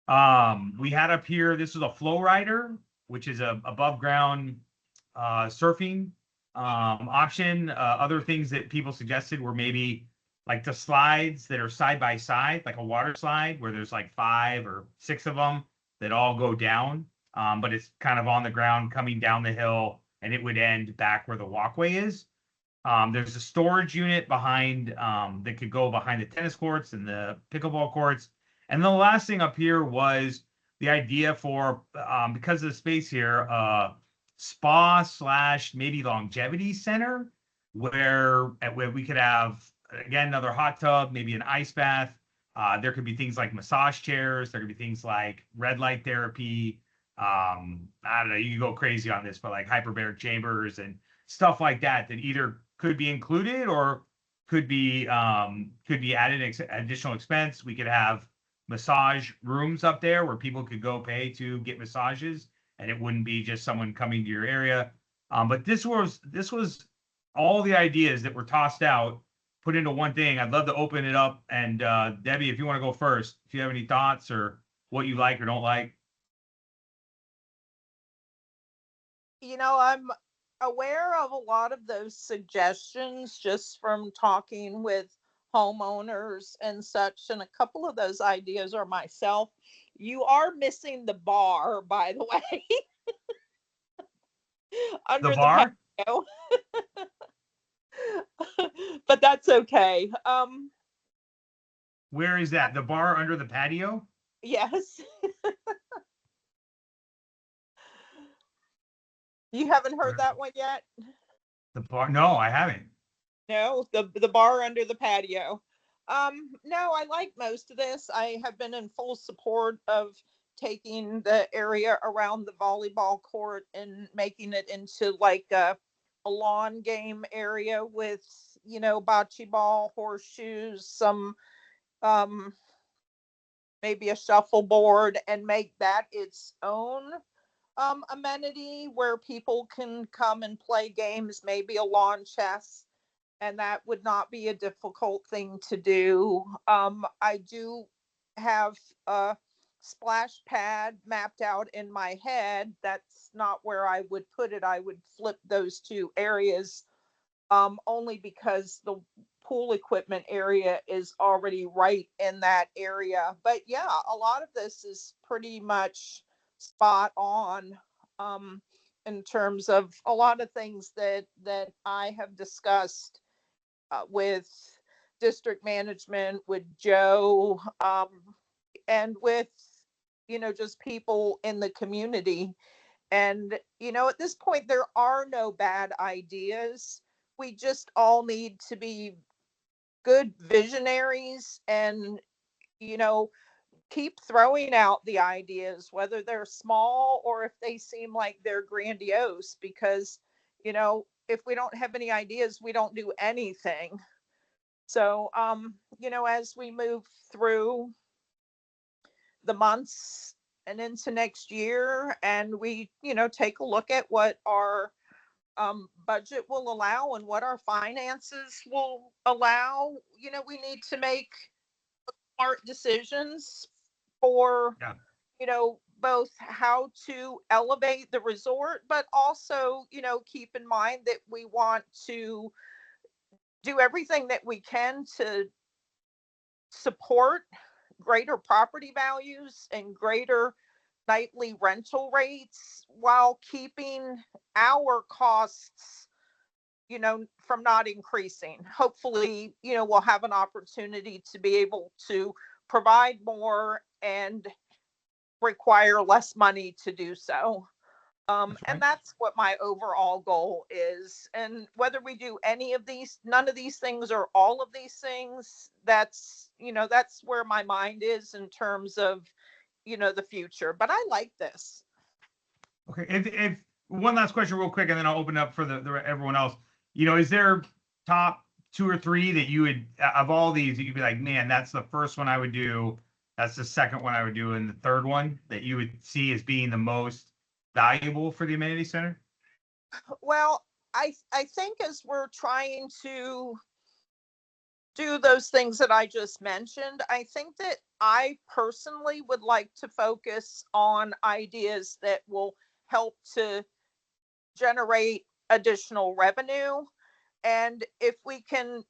We had up here, this was a flow rider, which is a above ground surfing option. Other things that people suggested were maybe like the slides that are side by side, like a water slide where there's like 5 or 6 of them that all go down. But it's kind of on the ground coming down the hill and it would end back where the walkway is. There's a storage unit behind that could go behind the tennis courts and the pickleball courts. And the last thing up here was the idea for, because of the space here, spa / maybe longevity center where we could have, again, another hot tub, maybe an ice bath. There could be things like massage chairs. There could be things like red light therapy. I don't know, you can go crazy on this, but like hyperbaric chambers and stuff like that either could be included or could be added additional expense. We could have massage rooms up there where people could go pay to get massages and it wouldn't be just someone coming to your area. But this was all the ideas that were tossed out, put into one thing. I'd love to open it up. And Debbie, if you want to go first, if you have any thoughts or what you like or don't like. I'm aware of a lot of those suggestions just from talking with homeowners and such, and a couple of those ideas are myself. You are missing the bar, by the way. Under The bar? patio. But that's okay. Where is that? The bar under the patio? Yes. You haven't heard that one yet? The bar? No, I haven't. No, the bar under the patio. No, I like most of this. I have been in full support of taking the area around the volleyball court and making it into like a lawn game area with, bocce ball, horseshoes, some maybe a shuffleboard, and make that its own amenity where people can come and play games, maybe a lawn chess, and that would not be a difficult thing to do. I do have a splash pad mapped out in my head. That's not where I would put it. I would flip those 2 areas only because the pool equipment area is already right in that area. But yeah, a lot of this is pretty much spot on in terms of a lot of things that I have discussed with district management, with Joe, and with just people in the community. And at this point there are no bad ideas. We just all need to be good visionaries and keep throwing out the ideas, whether they're small or if they seem like they're grandiose, because, if we don't have any ideas, we don't do anything. So, as we move through the months and into next year, and we, take a look at what our budget will allow and what our finances will allow, we need to make smart decisions for, Yeah. both how to elevate the resort, but also, keep in mind that we want to do everything that we can to support greater property values and greater nightly rental rates while keeping our costs, from not increasing. Hopefully, we'll have an opportunity to be able to provide more and require less money to do so. That's right. And that's what my overall goal is. And whether we do any of these, none of these things or all of these things, that's where my mind is in terms of, the future. But I like this. Okay. If one last question real quick, and then I'll open up for the everyone else. Is there top 2 or 3 that you would, of all these, that you'd be like, man, that's the first one I would do, that's the second one I would do, and the third one that you would see as being the most valuable for the amenity center? Well, I think as we're trying to do those things that I just mentioned, I think that I personally would like to focus on ideas that will help to generate additional revenue. And if we can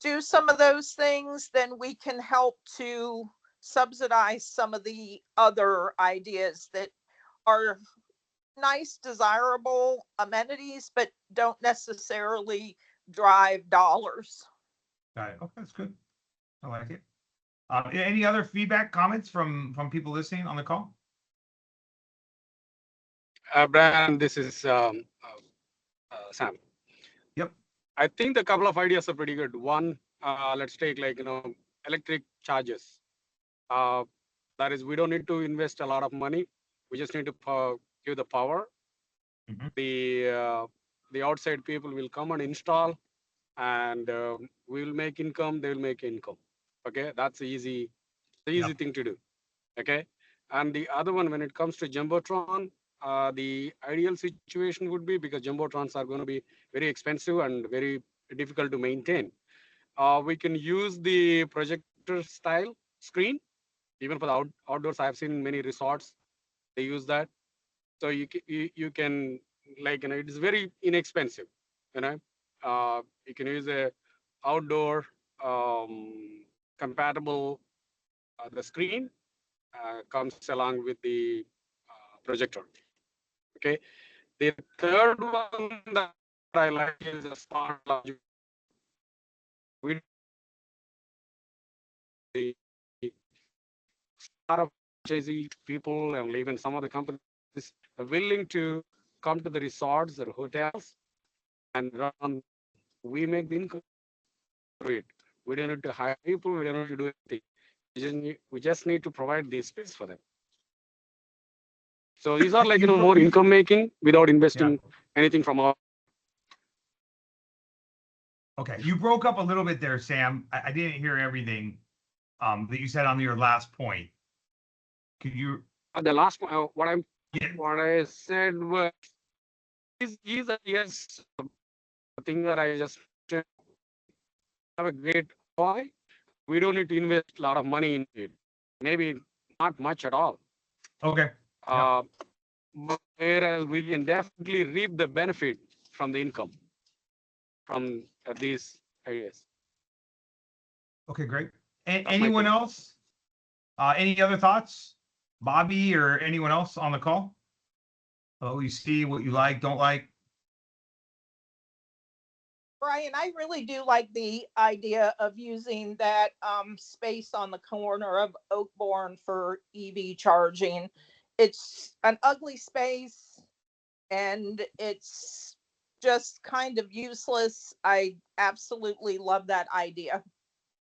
do some of those things, then we can help to subsidize some of the other ideas that are nice, desirable amenities, but don't necessarily drive dollars. Got it. Okay, that's good. I like it. Any other feedback, comments from people listening on the call? Brian, this is Sam. Yep. I think a couple of ideas are pretty good. One, let's take electric charges. That is, we don't need to invest a lot of money. We just need to give the power. Mhm. The outside people will come and install, and we will make income. They will make income. Okay, that's the easy thing to do. Okay, and the other one, when it comes to jumbotron, the ideal situation would be, because jumbotrons are going to be very expensive and very difficult to maintain. We can use the projector style screen, even for the outdoors. I've seen many resorts, they use that. So you can it is very inexpensive. You can use a outdoor compatible, the screen comes along with the projector. Okay. The third one that I like is a smart logic. We the lot of franchisee people and even some of the companies are willing to come to the resorts or hotels and run. We make the income for it. We don't need to hire people. We don't need to do anything. We just need to provide the space for them. So these are more income making without investing anything from our. Okay, you broke up a little bit there, Sam. I didn't hear everything that you said on your last point. Could you? The last one, Yeah. what I said was, is a yes. The thing that I just have a great ROI. We don't need to invest a lot of money in it. Maybe not much at all. Okay. But whereas we can definitely reap the benefit from the income from these areas. Okay, great. my Anyone take. else? Any other thoughts? Bobby or anyone else on the call? Oh, you see what you like, don't like? Brian, I really do like the idea of using that space on the corner of Oakbourne for EV charging. It's an ugly space and it's just kind of useless. I absolutely love that idea.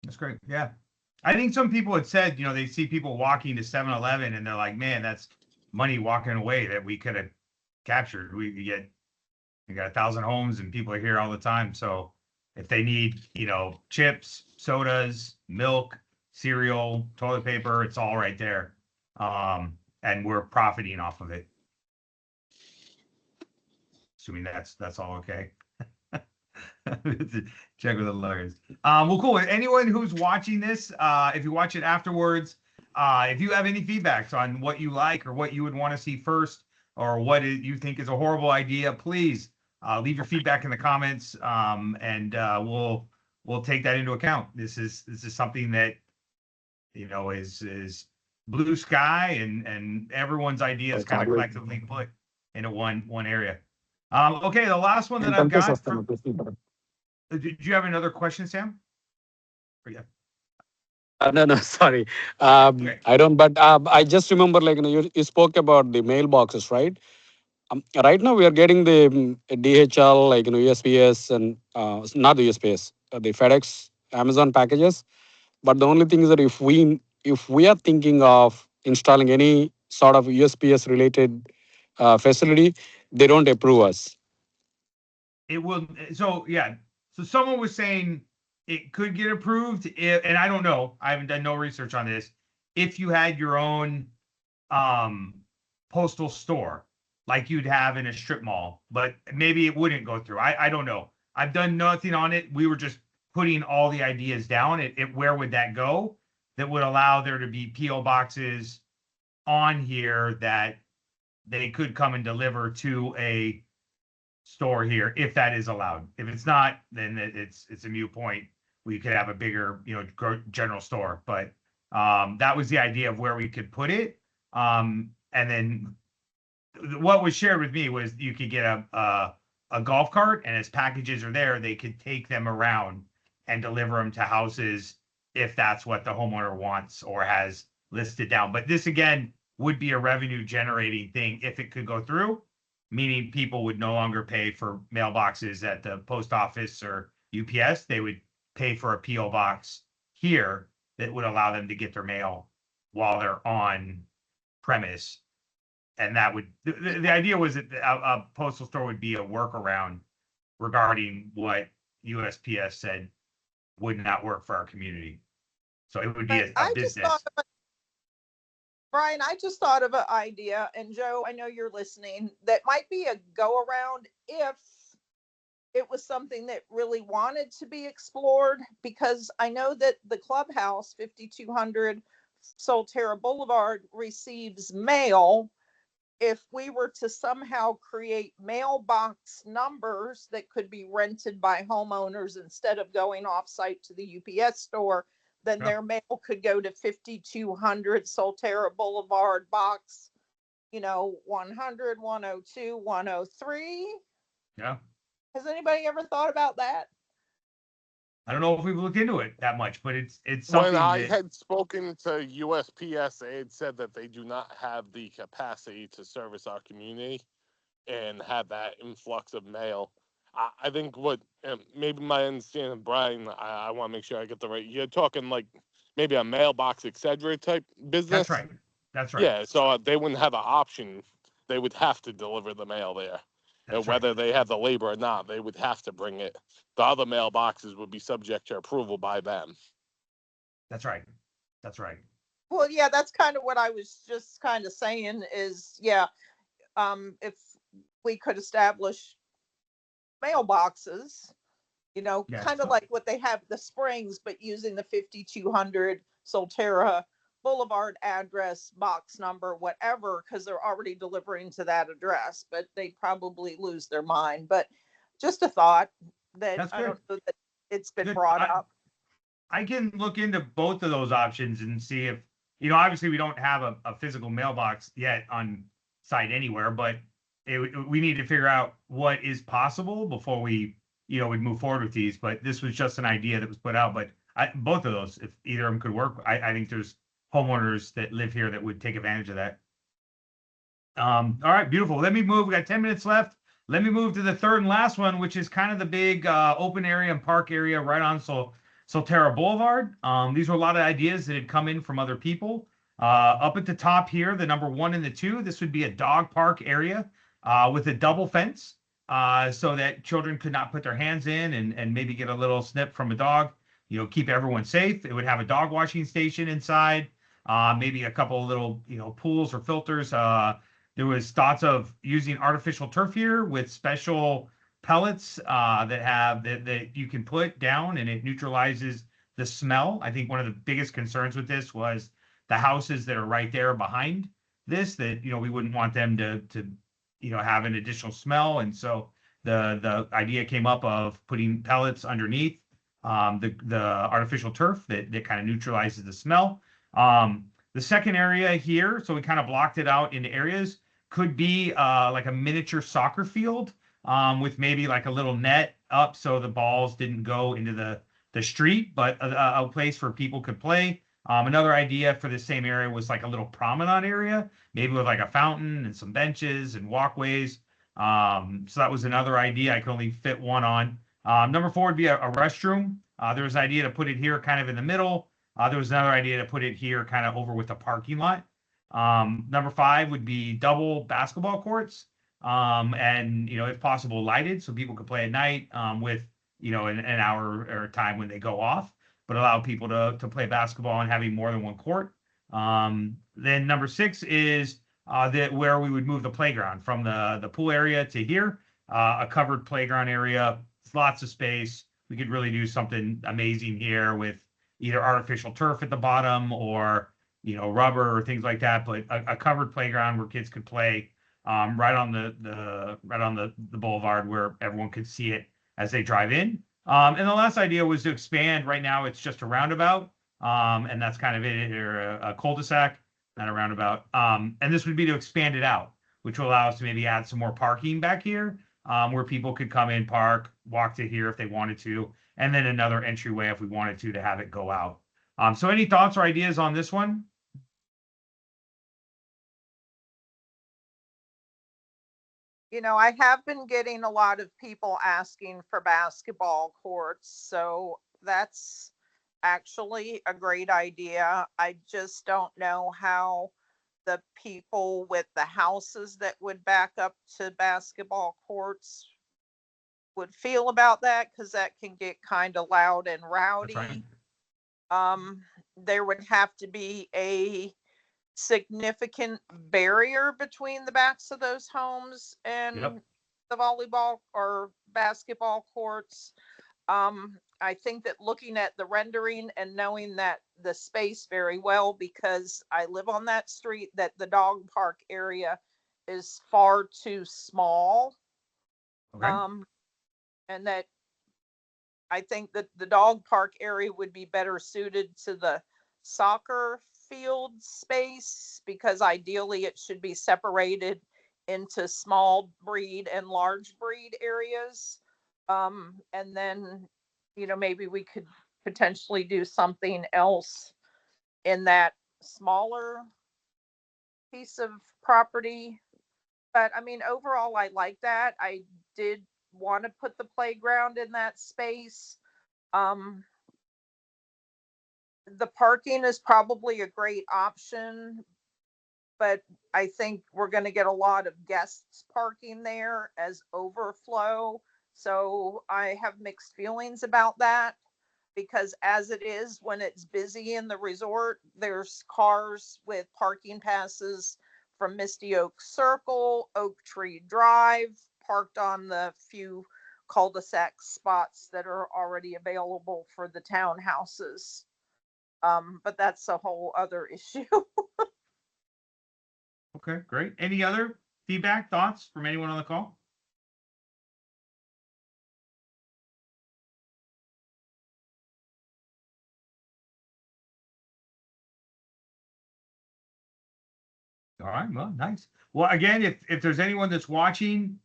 That's great. Yeah. I think some people had said, they see people walking to 7-Eleven and they're like, man, that's money walking away that we could have captured. We got 1,000 homes and people are here all the time. So if they need, chips, sodas, milk, cereal, toilet paper, it's all right there. And we're profiting off of it. Assuming that's all okay. Check with the lawyers. Well, cool. Anyone who's watching this, if you watch it afterwards, if you have any feedbacks on what you like or what you would want to see first, or what you think is a horrible idea, please leave your feedback in the comments, and we'll take that into account. This is something that is blue sky, and everyone's ideas kind of collectively put into one area. Okay, the last one that I've got. Did you have another question, Sam? Or yeah. No, sorry. Okay. I don't, but I just remember, like, you spoke about the mailboxes, right? Right now we are getting the DHL, like, USPS and not the USPS, the FedEx, Amazon packages. But the only thing is that if we are thinking of installing any sort of USPS related facility, they don't approve us. It will. So yeah. So someone was saying it could get approved if, and I don't know. I haven't done no research on this. If you had your own postal store, like you'd have in a strip mall, but maybe it wouldn't go through. I don't know. I've done nothing on it. We were just putting all the ideas down. Where would that go? That would allow there to be PO boxes on here that they could come and deliver to a store here, if that is allowed. If it's not, then it's a moot point. We could have a bigger, general store. But that was the idea of where we could put it. And then what was shared with me was you could get a golf cart, and as packages are there, they could take them around and deliver them to houses if that's what the homeowner wants or has listed down. But this again would be a revenue generating thing if it could go through, meaning people would no longer pay for mailboxes at the post office or UPS. They would pay for a PO box here that would allow them to get their mail while they're on premise. And that would, the idea was that a postal store would be a workaround regarding what USPS said would not work for our community. So it would be a business. Brian, I just thought of an idea, and Joe, I know you're listening, that might be a go around if it was something that really wanted to be explored, because I know that the clubhouse 5200 Solterra Boulevard receives mail. If we were to somehow create mailbox numbers that could be rented by homeowners instead of going off site to the UPS store, then their mail could go to 5200 Solterra Boulevard, box, 100, 102, 103. Yeah. Has anybody ever thought about that? I don't know if we've looked into it that much, but it's something. When I had spoken to USPS, they had said that they do not have the capacity to service our community and have that influx of mail. I think what maybe my understanding, Brian, I want to make sure I get the right. You're talking like maybe a mailbox, etc. type business. That's right. That's right. Yeah, so they wouldn't have an option. They would have to deliver the mail there. And whether they have the labor or not, they would have to bring it. The other mailboxes would be subject to approval by them. That's right. That's right. Well, yeah, that's kind of what I was just kind of saying is, yeah, if we could establish mailboxes, kind of like what they have the Springs, but using the 5200 Solterra Boulevard address, box number, whatever, because they're already delivering to that address, but they probably lose their mind. But just a thought that I don't know that it's been brought up. I can look into both of those options and see if, obviously we don't have a physical mailbox yet on site anywhere, but we need to figure out what is possible before we, would move forward with these. But this was just an idea that was put out. But both of those, if either of them could work, I think there's homeowners that live here that would take advantage of that. All right, beautiful. Let me move. We got 10 minutes left. Let me move to the third and last one, which is kind of the big open area and park area right on Solterra Boulevard. These were a lot of ideas that had come in from other people. Up at the top here, the number 1 and the 2, this would be a dog park area with a double fence so that children could not put their hands in and maybe get a little snip from a dog, keep everyone safe. It would have a dog washing station inside, maybe a couple of little, pools or filters. There was thoughts of using artificial turf here with special pellets that you can put down, and it neutralizes the smell. I think one of the biggest concerns with this was the houses that are right there behind this, that we wouldn't want them to have an additional smell. And so the idea came up of putting pellets underneath the artificial turf that kind of neutralizes the smell. The second area here, so we kind of blocked it out into areas, could be like a miniature soccer field with maybe like a little net up so the balls didn't go into the street, but a place where people could play. Another idea for the same area was like a little promenade area, maybe with like a fountain and some benches and walkways. So that was another idea. I could only fit one on. Number 4 would be a restroom. There was an idea to put it here kind of in the middle. There was another idea to put it here kind of over with the parking lot. Number 5 would be double basketball courts. And, if possible, lighted so people could play at night with, an hour or time when they go off, but allow people to play basketball and having more than one court. Then number 6 is where we would move the playground from the pool area to here, a covered playground area, lots of space. We could really do something amazing here with either artificial turf at the bottom or, rubber or things like that, but a covered playground where kids could play right on the boulevard where everyone could see it as they drive in. And the last idea was to expand. Right now, it's just a roundabout, and that's kind of it, or a cul-de-sac, not a roundabout. And this would be to expand it out, which will allow us to maybe add some more parking back here, where people could come in, park, walk to here if they wanted to, and then another entryway if we wanted to have it go out. So any thoughts or ideas on this one? I have been getting a lot of people asking for basketball courts, so that's actually a great idea. I just don't know how the people with the houses that would back up to basketball courts would feel about that, because that can get kind of loud and That's rowdy. right. There would have to be a significant barrier between the backs of those homes and Yep. the volleyball or basketball courts. I think that looking at the rendering and knowing that the space very well, because I live on that street, that the dog park area is far too small. Okay. And that I think that the dog park area would be better suited to the soccer field space, because ideally it should be separated into small breed and large breed areas. And then, maybe we could potentially do something else in that smaller piece of property. But I mean, overall, I like that. I did want to put the playground in that space. Um, the parking is probably a great option, but I think we're going to get a lot of guests parking there as overflow. So I have mixed feelings about that, because as it is, when it's busy in the resort, there's cars with parking passes from Misty Oak Circle, Oak Tree Drive, parked on the few cul-de-sac spots that are already available for the townhouses. But that's a whole other issue. Okay, great. Any other feedback, thoughts from anyone on the call? All right, well, nice. Well, again, if there's anyone that's watching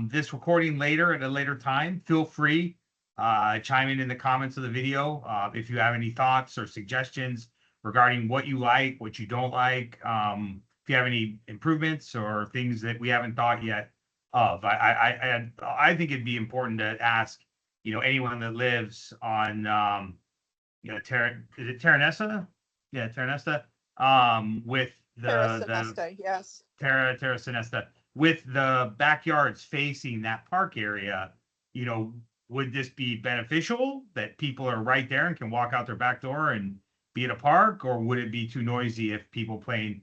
this recording later at a later time, feel free chime in the comments of the video if you have any thoughts or suggestions regarding what you like, what you don't like, if you have any improvements or things that we haven't thought yet of. I think it'd be important to ask, anyone that lives on, is it Terranessa? Yeah, Terranessa, with Terra the Sonesta, yes. Terra Sonesta, with the backyards facing that park area, would this be beneficial that people are right there and can walk out their back door and be at a park, or would it be too noisy if people playing,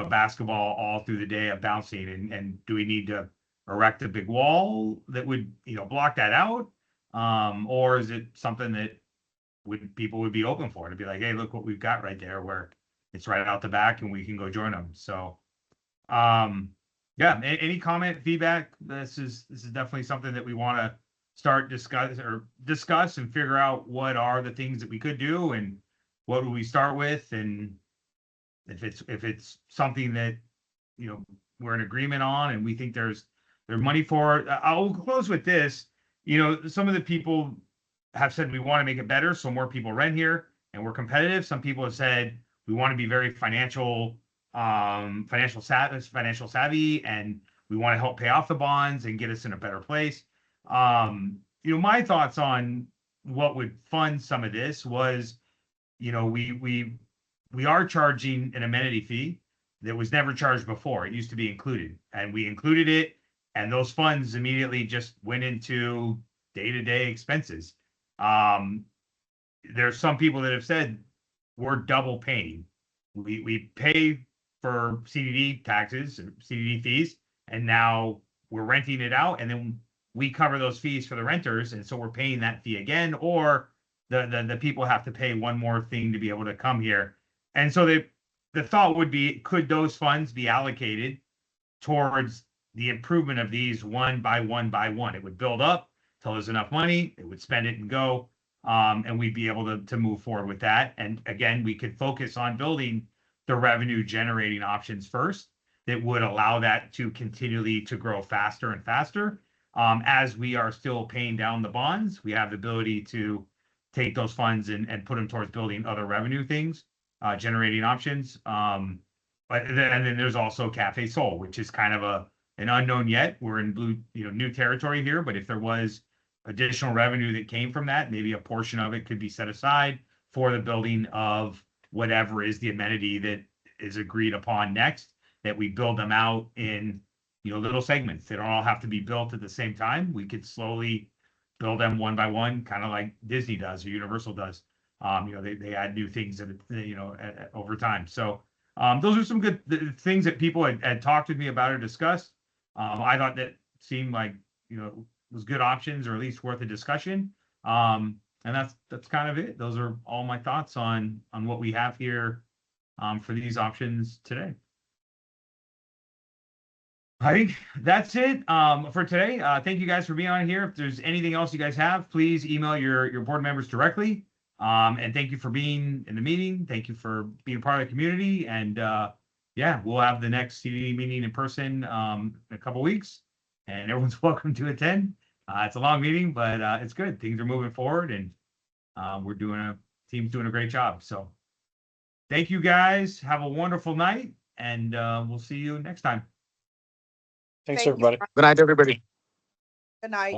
basketball all through the day of bouncing, and do we need to erect a big wall that would, block that out? Or is it something that people would be open for, to be like, hey, look what we've got right there, where it's right out the back and we can go join them. So, yeah, any comment, feedback? This is definitely something that we want to start discuss and figure out what are the things that we could do and what would we start with, and if it's something that we're in agreement on and we think there's money for it. I'll close with this. Some of the people have said we want to make it better so more people rent here and we're competitive. Some people have said we want to be very financial savvy, and we want to help pay off the bonds and get us in a better place. My thoughts on what would fund some of this was, we are charging an amenity fee that was never charged before. It used to be included, and we included it, and those funds immediately just went into day-to-day expenses. There's some people that have said we're double paying. We pay for CDD taxes, CDD fees, and now we're renting it out, and then we cover those fees for the renters, and so we're paying that fee again, or the people have to pay one more thing to be able to come here. And so the thought would be, could those funds be allocated towards the improvement of these one by one by one? It would build up till there's enough money, it would spend it and go, and we'd be able to move forward with that. And again, we could focus on building the revenue generating options first that would allow that to continually to grow faster and faster. As we are still paying down the bonds, we have the ability to take those funds and put them towards building other revenue things, generating options. And then there's also Cafe Sol, which is kind of an unknown yet. We're in new territory here, but if there was additional revenue that came from that, maybe a portion of it could be set aside for the building of whatever is the amenity that is agreed upon next, that we build them out in, little segments. They don't all have to be built at the same time. We could slowly build them one by one, kind of like Disney does or Universal does. They add new things over time. So those are some good things that people had talked with me about or discussed. I thought that seemed like, was good options, or at least worth a discussion. And that's kind of it. Those are all my thoughts on what we have here for these options today. I think that's it for today. Thank you guys for being on here. If there's anything else you guys have, please email your board members directly. And thank you for being in the meeting. Thank you for being part of the community. And yeah, we'll have the next CDD meeting in person in a couple weeks, and everyone's welcome to attend. It's a long meeting, but it's good. Things are moving forward, and team's doing a great job. So thank you guys. Have a wonderful night, and we'll see you next time. Thanks, Thank you. everybody. Good night, everybody. Good night.